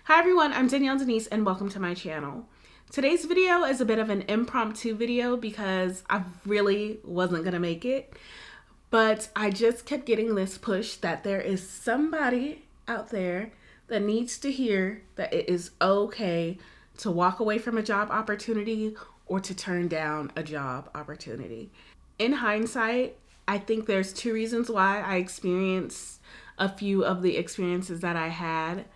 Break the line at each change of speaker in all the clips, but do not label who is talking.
Hi everyone, I'm Danielle Denise and welcome to my channel. Today's video is a bit of an impromptu video because I really wasn't gonna make it, but I just kept getting this push that there is somebody out there that needs to hear that it is okay to walk away from a job opportunity or to turn down a job opportunity. In hindsight, I think there's two reasons why I experienced a few of the experiences that I had.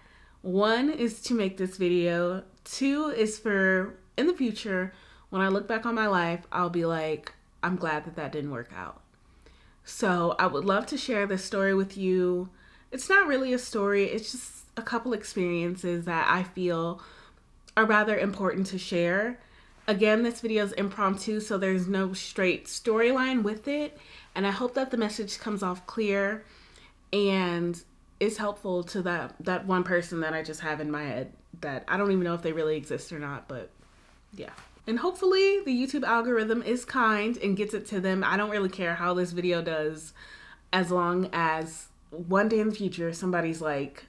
One is to make this video. Two is for in the future, when I look back on my life, I'll be like, I'm glad that that didn't work out. So I would love to share this story with you. It's not really a story, it's just a couple experiences that I feel are rather important to share. Again, this video is impromptu, so there's no straight storyline with it. And I hope that the message comes off clear and is helpful to that one person that I just have in my head that I don't even know if they really exist or not, but yeah. And hopefully the YouTube algorithm is kind and gets it to them. I don't really care how this video does, as long as one day in the future somebody's like,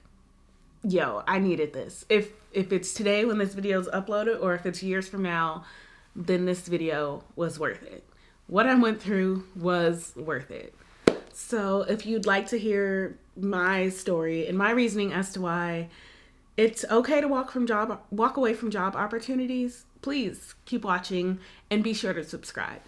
yo, I needed this. If it's today when this video is uploaded, or if it's years from now, then this video was worth it. What I went through was worth it. So if you'd like to hear my story and my reasoning as to why it's okay to walk away from job opportunities, please keep watching and be sure to subscribe.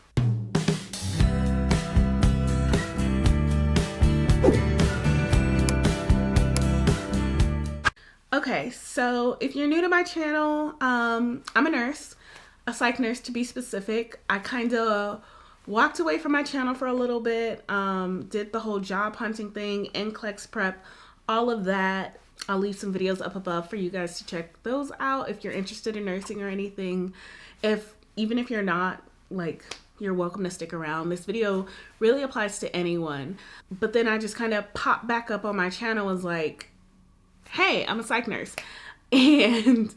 Okay, so if you're new to my channel, I'm a nurse, a psych nurse to be specific. I kind of walked away from my channel for a little bit, did the whole job hunting thing, NCLEX prep, all of that. I'll leave some videos up above for you guys to check those out if you're interested in nursing or anything. Even if you're not, like, you're welcome to stick around. This video really applies to anyone. But then I just kind of popped back up on my channel and was like, hey, I'm a psych nurse. And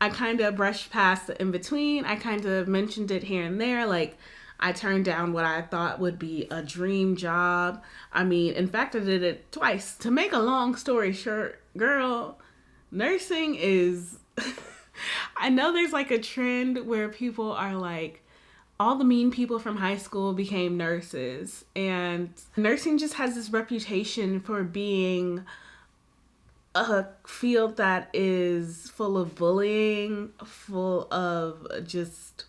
I kind of brushed past the in-between. I kind of mentioned it here and there, like, I turned down what I thought would be a dream job. I mean, in fact, I did it twice. To make a long story short, girl, nursing is... I know there's like a trend where people are like, all the mean people from high school became nurses. And nursing just has this reputation for being a field that is full of bullying, full of just...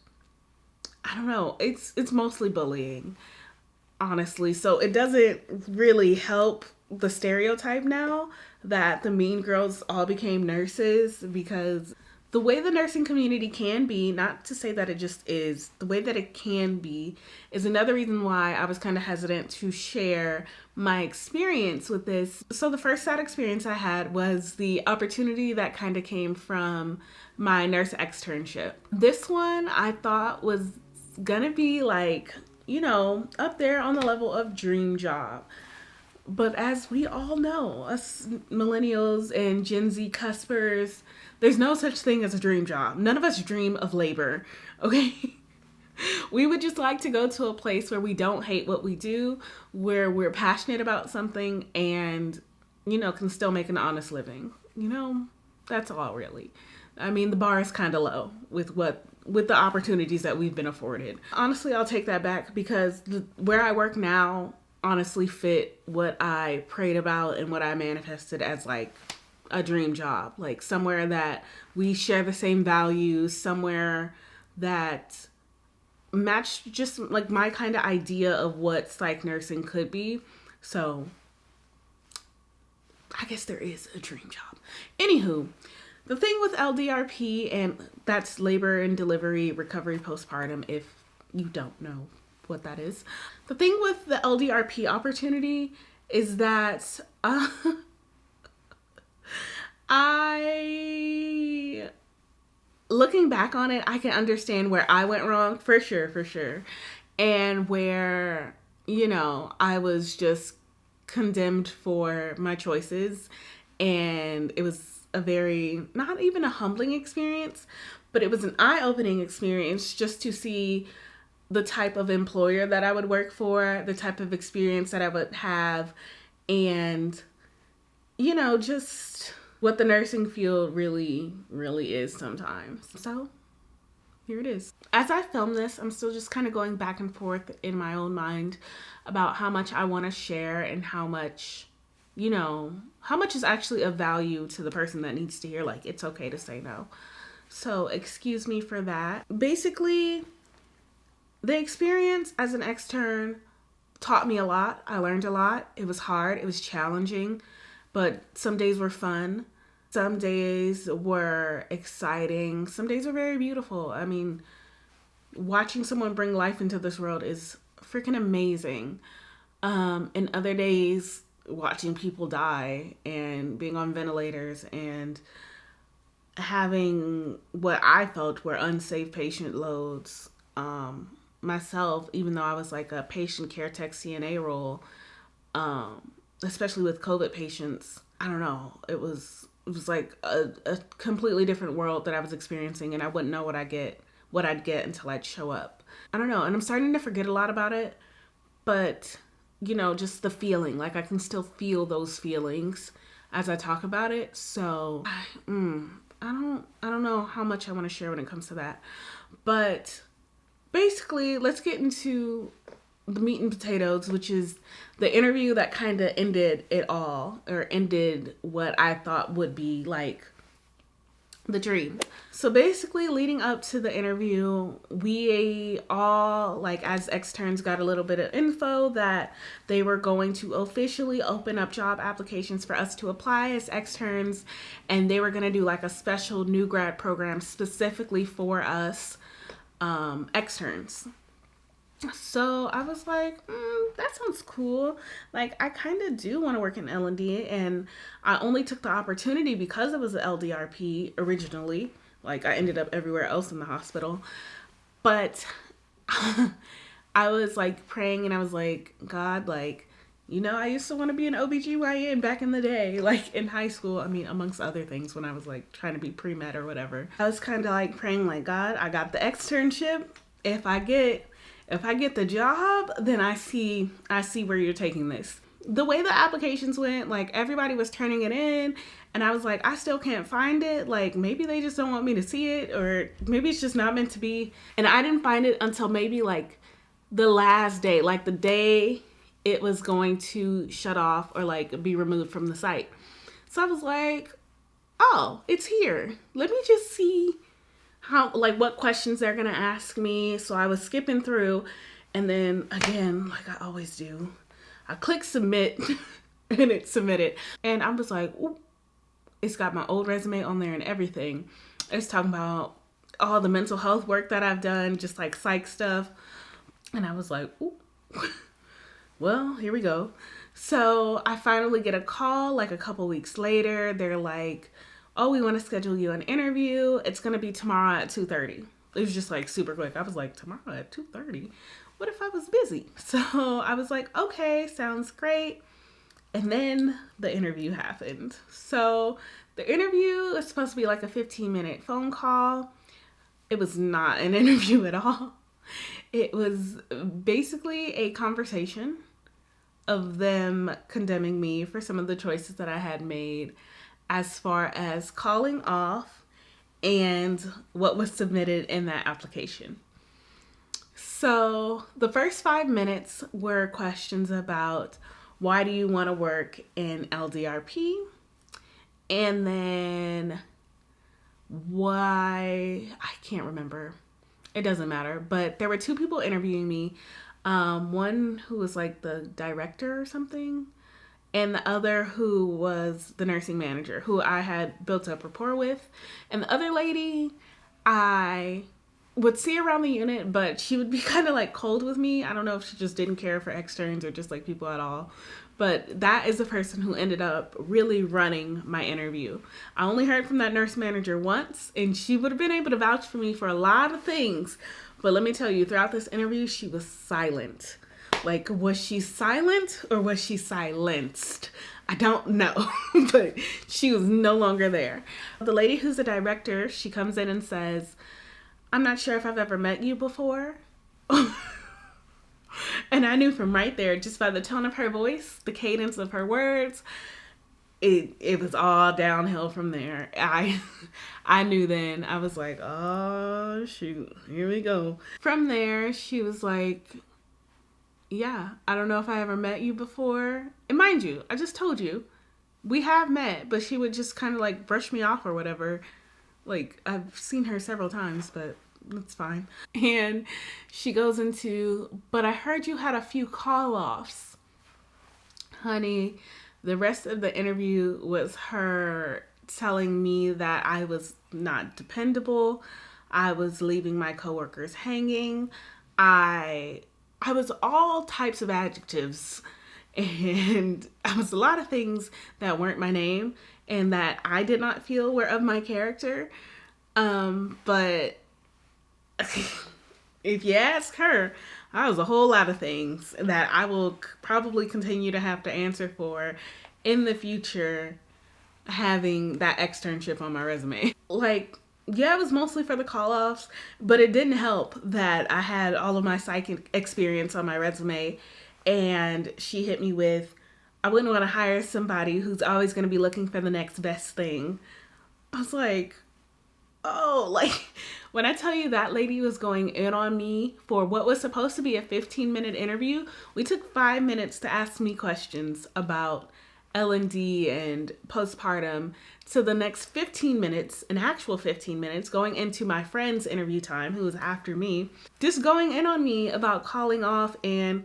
I don't know, it's mostly bullying, honestly. So it doesn't really help the stereotype now that the mean girls all became nurses, because the way the nursing community can be, not to say that it just is, the way that it can be is another reason why I was kind of hesitant to share my experience with this. So the first sad experience I had was the opportunity that kind of came from my nurse externship. This one I thought was gonna be like, you know, up there on the level of dream job. But as we all know, us millennials and Gen Z cuspers, there's no such thing as a dream job. None of us dream of labor, okay? We would just like to go to a place where we don't hate what we do, where we're passionate about something and, you know, can still make an honest living. You know, that's all really. I mean, the bar is kind of low with the opportunities that we've been afforded. Honestly, I'll take that back, because where I work now honestly fit what I prayed about and what I manifested as like a dream job. Like somewhere that we share the same values, somewhere that matched just like my kind of idea of what psych nursing could be. So I guess there is a dream job. Anywho, the thing with LDRP, and that's labor and delivery recovery postpartum, if you don't know what that is. The thing with the LDRP opportunity is that looking back on it, I can understand where I went wrong, for sure. And where, you know, I was just condemned for my choices, and it was a very, not even a humbling experience, but it was an eye-opening experience just to see the type of employer that I would work for, the type of experience that I would have, and, you know, just what the nursing field really, really is sometimes. So here it is. As I film this, I'm still just kind of going back and forth in my own mind about how much I want to share and how much, how much is actually of value to the person that needs to hear, like, it's okay to say no. So excuse me for that. Basically, the experience as an extern taught me a lot. I learned a lot. It was hard. It was challenging, but some days were fun. Some days were exciting. Some days were very beautiful. I mean, watching someone bring life into this world is freaking amazing. And other days, watching people die and being on ventilators and having what I felt were unsafe patient loads. Myself, even though I was like a patient care tech CNA role, especially with COVID patients, I don't know. It was like a completely different world that I was experiencing, and I wouldn't know what I'd get until I'd show up. I don't know, and I'm starting to forget a lot about it, but just the feeling, like I can still feel those feelings as I talk about it. So I don't know how much I want to share when it comes to that, but basically, let's get into the meat and potatoes, which is the interview that kind of ended it all, or ended what I thought would be like the dream. So basically, leading up to the interview, we all, like as externs, got a little bit of info that they were going to officially open up job applications for us to apply as externs, and they were going to do like a special new grad program specifically for us externs. So I was like, that sounds cool. Like, I kind of do want to work in L&D, and I only took the opportunity because it was an LDRP originally. Like, I ended up everywhere else in the hospital. But I was like praying, and I was like, God, like, I used to want to be an OBGYN back in the day, like in high school. I mean, amongst other things, when I was like trying to be pre-med or whatever. I was kind of like praying, like, God, I got the externship. If I get the job, then I see where you're taking this. The way the applications went, like everybody was turning it in, and I was like, I still can't find it. Like, maybe they just don't want me to see it, or maybe it's just not meant to be. And I didn't find it until maybe like the last day, like the day it was going to shut off or like be removed from the site. So I was like, oh, it's here. Let me just see what questions they're going to ask me. So I was skipping through, and then again, like I always do, I click submit and it submitted. And I was like, ooh, it's got my old resume on there and everything. It's talking about all the mental health work that I've done, just like psych stuff. And I was like, ooh, well, here we go. So I finally get a call like a couple weeks later. They're like, oh, we want to schedule you an interview. It's going to be tomorrow at 2:30. It was just like super quick. I was like, tomorrow at 2:30? What if I was busy? So I was like, okay, sounds great. And then the interview happened. So the interview is supposed to be like a 15-minute phone call. It was not an interview at all. It was basically a conversation of them condemning me for some of the choices that I had made as far as calling off and what was submitted in that application. So the first 5 minutes were questions about why do you want to work in LDRP, and then why, I can't remember. It doesn't matter, but there were 2 people interviewing me. One who was like the director or something, and the other who was the nursing manager, who I had built up rapport with. And the other lady, I would see around the unit, but she would be kind of like cold with me. I don't know if she just didn't care for externs or just like people at all. But that is the person who ended up really running my interview. I only heard from that nurse manager once, and she would have been able to vouch for me for a lot of things. But let me tell you, throughout this interview, she was silent. Like, was she silent or was she silenced? I don't know, but she was no longer there. The lady who's the director, she comes in and says, I'm not sure if I've ever met you before. And I knew from right there, just by the tone of her voice, the cadence of her words, it was all downhill from there. I knew then. I was like, oh shoot, here we go. From there, she was like, yeah, I don't know if I ever met you before. And mind you, I just told you, we have met, but she would just kind of like brush me off or whatever. Like, I've seen her several times, but it's fine. And she goes into, but I heard you had a few call-offs. Honey, the rest of the interview was her telling me that I was not dependable. I was leaving my coworkers hanging. I was all types of adjectives, and I was a lot of things that weren't my name and that I did not feel were of my character. But if you ask her, I was a whole lot of things that I will probably continue to have to answer for in the future, having that externship on my resume. Like, yeah, it was mostly for the call-offs, but it didn't help that I had all of my psych experience on my resume, and she hit me with, I wouldn't want to hire somebody who's always going to be looking for the next best thing. I was like, oh, like, when I tell you that lady was going in on me for what was supposed to be a 15-minute interview, we took 5 minutes to ask me questions about L&D and postpartum, to the next 15 minutes, an actual 15 minutes, going into my friend's interview time, who was after me, just going in on me about calling off and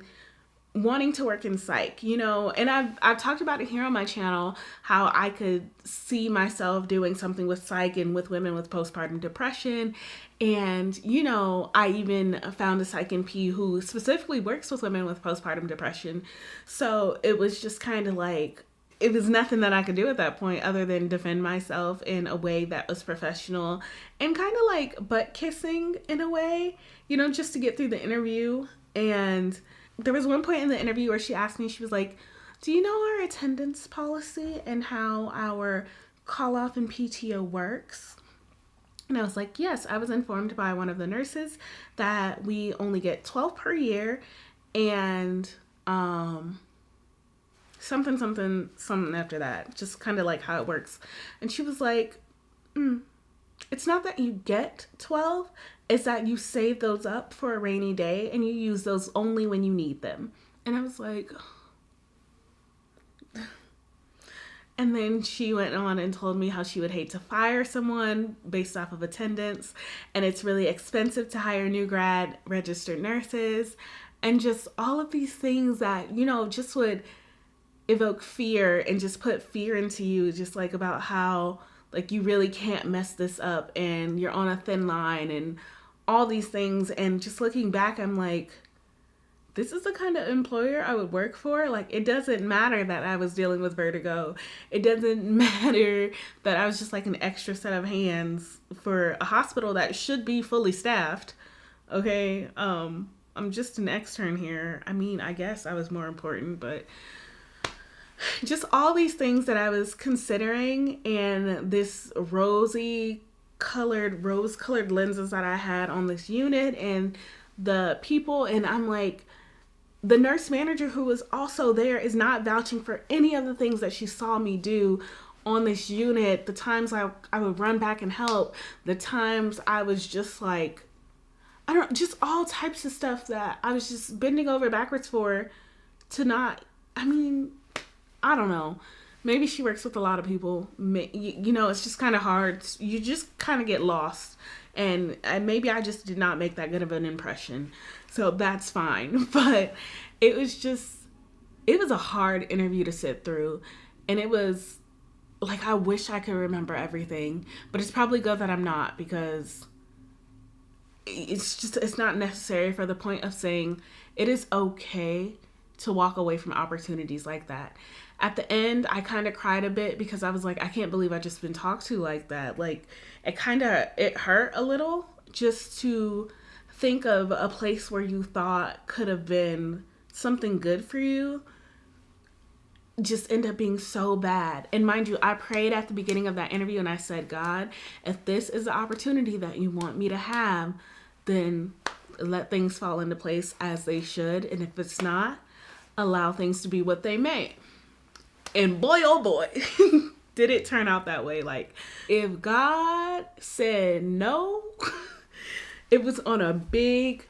wanting to work in psych, you know. And I've talked about it here on my channel, how I could see myself doing something with psych and with women with postpartum depression. And, you know, I even found a psych NP who specifically works with women with postpartum depression. So it was just kind of like, it was nothing that I could do at that point other than defend myself in a way that was professional and kind of like butt kissing in a way, you know, just to get through the interview. And there was one point in the interview where she asked me, she was like, do you know our attendance policy and how our call off and PTO works? And I was like, yes, I was informed by one of the nurses that we only get 12 per year and, something after that, just kind of like how it works. And she was like, it's not that you get 12, it's that you save those up for a rainy day and you use those only when you need them. And I was like, and then she went on and told me how she would hate to fire someone based off of attendance, and it's really expensive to hire new grad registered nurses, and just all of these things that, you know, just would evoke fear and just put fear into you, just like about how like you really can't mess this up and you're on a thin line and all these things. And just looking back, I'm like, this is the kind of employer I would work for. Like, it doesn't matter that I was dealing with vertigo. It doesn't matter that I was just like an extra set of hands for a hospital that should be fully staffed. Okay. I'm just an extern here. I mean, I guess I was more important, but just all these things that I was considering, and this rose-colored lenses that I had on this unit and the people. And I'm like, the nurse manager who was also there is not vouching for any of the things that she saw me do on this unit. The times I would run back and help, the times I was just like, just all types of stuff that I was just bending over backwards for to not, I don't know. Maybe she works with a lot of people. You know, it's just kind of hard. You just kind of get lost. And maybe I just did not make that good of an impression. So that's fine. But it was a hard interview to sit through. And it was like, I wish I could remember everything. But it's probably good that I'm not, because it's not necessary for the point of saying it is okay to walk away from opportunities like that. At the end, I kind of cried a bit because I was like, I can't believe I just been talked to like that. Like, it hurt a little just to think of a place where you thought could have been something good for you just end up being so bad. And mind you, I prayed at the beginning of that interview and I said, God, if this is the opportunity that you want me to have, then let things fall into place as they should. And if it's not, allow things to be what they may. And boy, oh boy, did it turn out that way. Like, if God said no, it was on a big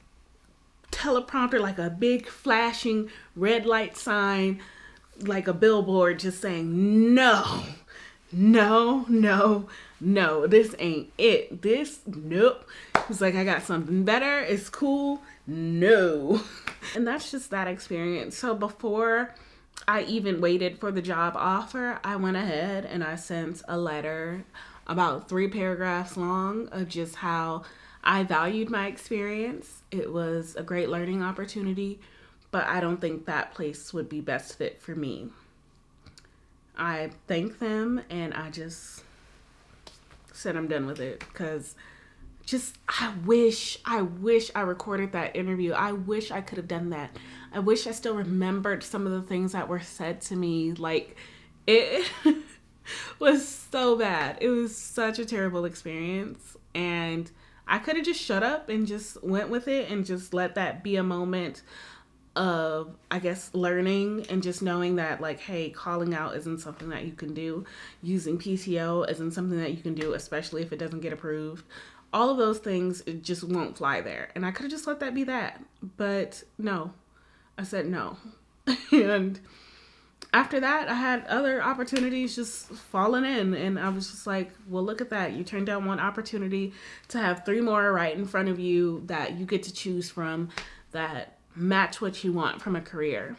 teleprompter, like a big flashing red light sign, like a billboard just saying, no, no, no, no, this ain't it. This, nope. It's like, I got something better. It's cool. No. And that's just that experience. So before I even waited for the job offer, I went ahead and I sent a letter about 3 paragraphs long of just how I valued my experience. It was a great learning opportunity, but I don't think that place would be best fit for me. I thanked them and I just said I'm done with it, because I wish I recorded that interview. I wish I could have done that. I wish I still remembered some of the things that were said to me. Like, it was so bad. It was such a terrible experience. And I could have just shut up and just went with it and just let that be a moment of, I guess, learning and just knowing that, like, hey, calling out isn't something that you can do. Using PTO isn't something that you can do, especially if it doesn't get approved. All of those things, it just won't fly there. And I could have just let that be that. But no, I said no. And after that, I had other opportunities just falling in. And I was just like, well, look at that. You turned down one opportunity to have 3 more right in front of you that you get to choose from that match what you want from a career.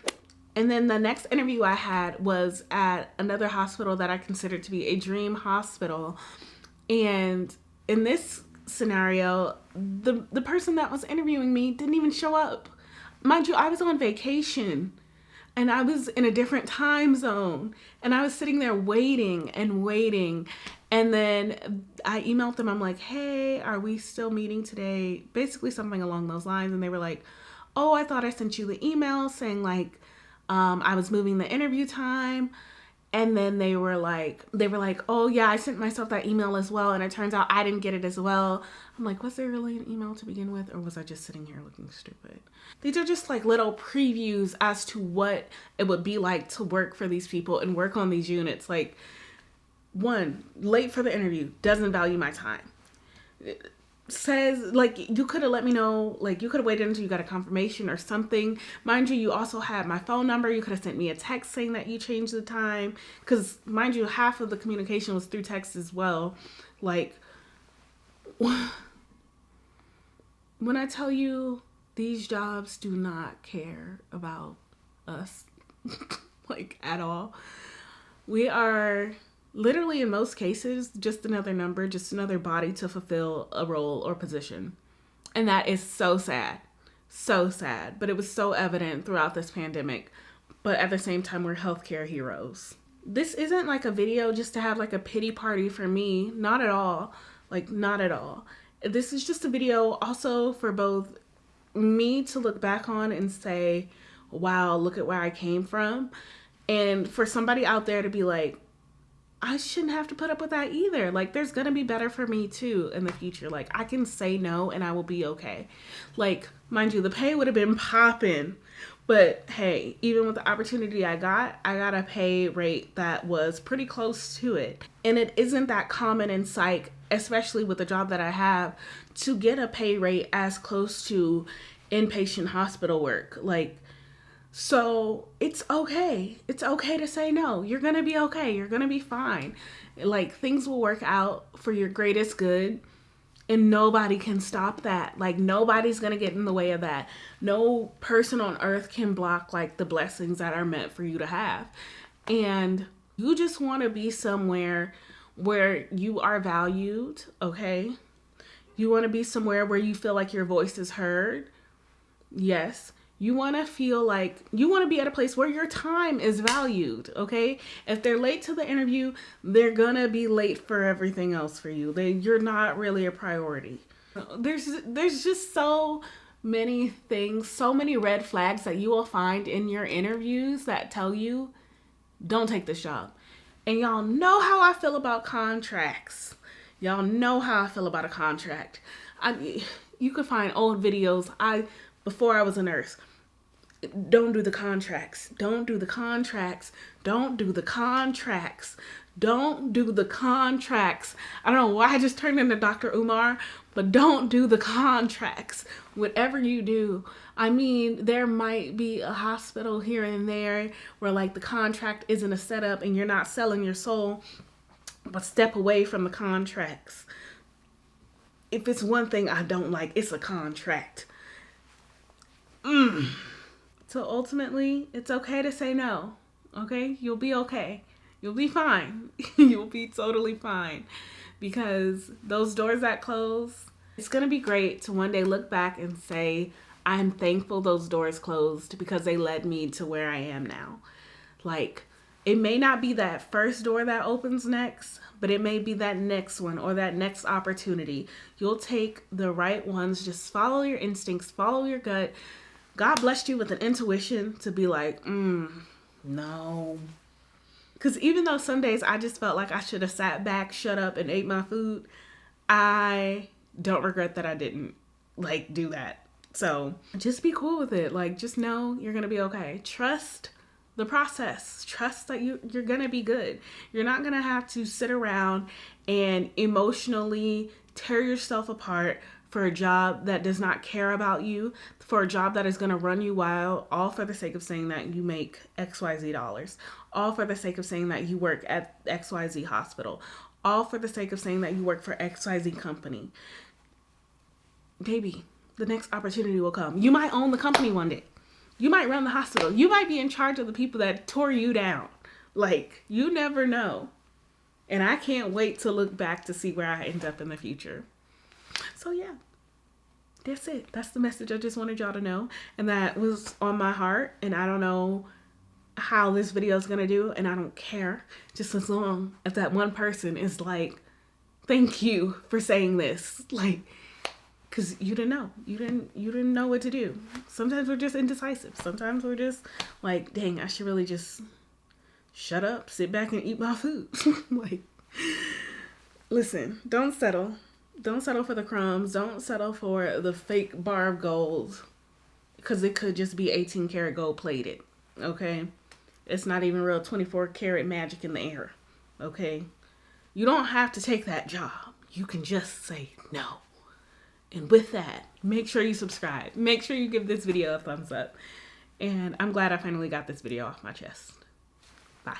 And then the next interview I had was at another hospital that I considered to be a dream hospital. And in this scenario, the person that was interviewing me didn't even show up. Mind you, I was on vacation and I was in a different time zone and I was sitting there waiting and waiting. And then I emailed them. I'm like, hey, are we still meeting today? Basically something along those lines. And they were like, oh, I thought I sent you the email saying like I was moving the interview time. And then they were like, oh yeah, I sent myself that email as well. And it turns out I didn't get it as well. I'm like, was there really an email to begin with? Or was I just sitting here looking stupid? These are just like little previews as to what it would be like to work for these people and work on these units. Like, 1, late for the interview, doesn't value my time. Says, like, you could have let me know, like, you could have waited until you got a confirmation or something. Mind you, you also had my phone number. You could have sent me a text saying that you changed the time. Because, mind you, half of the communication was through text as well. Like, when I tell you these jobs do not care about us, like, at all. We are literally, in most cases, just another number, just another body to fulfill a role or position. And that is so sad. So sad. But it was so evident throughout this pandemic. But at the same time, we're healthcare heroes. This isn't like a video just to have like a pity party for me. Not at all. Like, not at all. This is just a video also for both me to look back on and say, wow, look at where I came from. And for somebody out there to be like, I shouldn't have to put up with that either. Like, there's gonna be better for me too in the future. Like, I can say no and I will be okay. Like, mind you, the pay would have been popping. But hey, even with the opportunity I got a pay rate that was pretty close to it. And it isn't that common in psych, especially with the job that I have, to get a pay rate as close to inpatient hospital work. Like, so it's okay. It's okay to say no. You're going to be okay. You're going to be fine. Like, things will work out for your greatest good. And nobody can stop that. Like, nobody's going to get in the way of that. No person on earth can block, like, the blessings that are meant for you to have. And you just want to be somewhere where you are valued, okay? You want to be somewhere where you feel like your voice is heard. Yes. You want to feel like you want to be at a place where your time is valued, okay? If they're late to the interview, they're going to be late for everything else for you. You're not really a priority. There's just so many things, so many red flags that you will find in your interviews that tell you, don't take this job. And y'all know how I feel about contracts. Y'all know how I feel about a contract. You could find old videos before I was a nurse. Don't do the contracts. Don't do the contracts. Don't do the contracts. Don't do the contracts. I don't know why I just turned into Dr. Umar, but don't do the contracts. Whatever you do, I mean, there might be a hospital here and there where like the contract isn't a setup and you're not selling your soul, but step away from the contracts. If it's one thing I don't like, it's a contract. So ultimately, it's okay to say no. Okay? You'll be okay. You'll be fine. You'll be totally fine. Because those doors that close, it's going to be great to one day look back and say, I'm thankful those doors closed because they led me to where I am now. Like, it may not be that first door that opens next, but it may be that next one or that next opportunity. You'll take the right ones. Just follow your instincts, follow your gut. God blessed you with an intuition to be like, no. Because even though some days I just felt like I should have sat back, shut up, and ate my food, I don't regret that I didn't like do that. So just be cool with it. Like, just know you're going to be okay. Trust the process. Trust that you're going to be good. You're not going to have to sit around and emotionally tear yourself apart for a job that does not care about you, for a job that is going to run you wild, all for the sake of saying that you make XYZ dollars, all for the sake of saying that you work at XYZ hospital, all for the sake of saying that you work for XYZ company. Baby, the next opportunity will come. You might own the company one day. You might run the hospital. You might be in charge of the people that tore you down. Like, you never know. And I can't wait to look back to see where I end up in the future. So yeah, that's it. That's the message I just wanted y'all to know. And that was on my heart. And I don't know how this video is going to do. And I don't care. Just as long as that one person is like, thank you for saying this. Like, because you didn't know. You didn't know what to do. Sometimes we're just indecisive. Sometimes we're just like, dang, I should really just shut up, sit back and eat my food. Like, listen, don't settle. Don't settle for the crumbs. Don't settle for the fake bar of gold, because it could just be 18 karat gold plated. Okay? It's not even real 24 karat magic in the air. Okay? You don't have to take that job. You can just say no. And with that, make sure you subscribe. Make sure you give this video a thumbs up. And I'm glad I finally got this video off my chest. Bye.